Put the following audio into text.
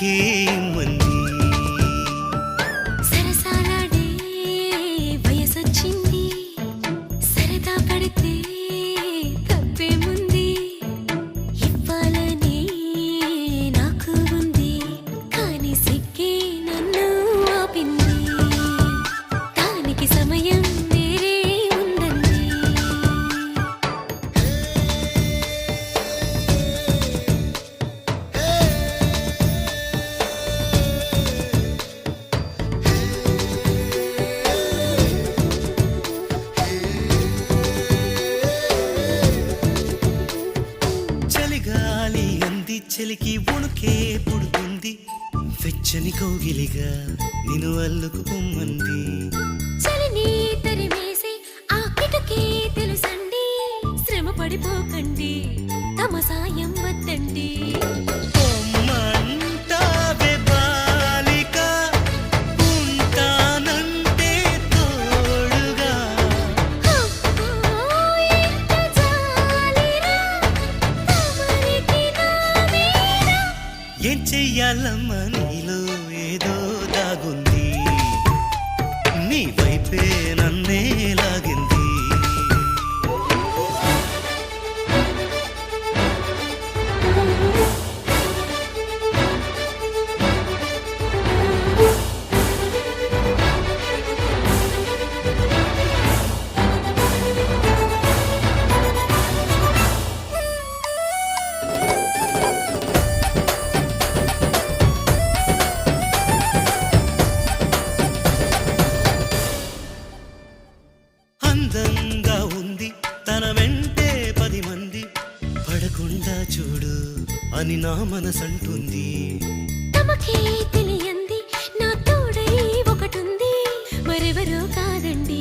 నీకేమని సరసాలాడే వయసొచ్చింది సరదా పడితే తప్పేముంది ఇవ్వాలని నాకు ఉంది కానీ సిగ్గే నన్ను ఆపింది దానికి సమయం వేరే ఉందండి చలిగాలి అంది చలికి వణుకే పుడుతుంది వెచ్చని కౌగిలిగా నిన్ను అల్లుకు పొమ్మంది చలిని తరిమేసి ఆ కిటకే తెలుసండి శ్రమ పడిపోకండి తమ సాయం వద్దండి పొమ్మంటావే బాలిక ఉంటానంటే తోడుగా అబ్బో, ఎంత జాలిరా, తమరికి నా మీద. ఏం చెయ్యాలమ్మా నీలో ఏదో దాగుంది నీ వైపే నన్నే లాగింది అందంగా ఉంది తన వెంటే 10 మంది పడకుండా చూడు అని నా మనసంటుంది తమకే తెలియంది నా తోడై ఒకటుంది మరెవరో కాదండి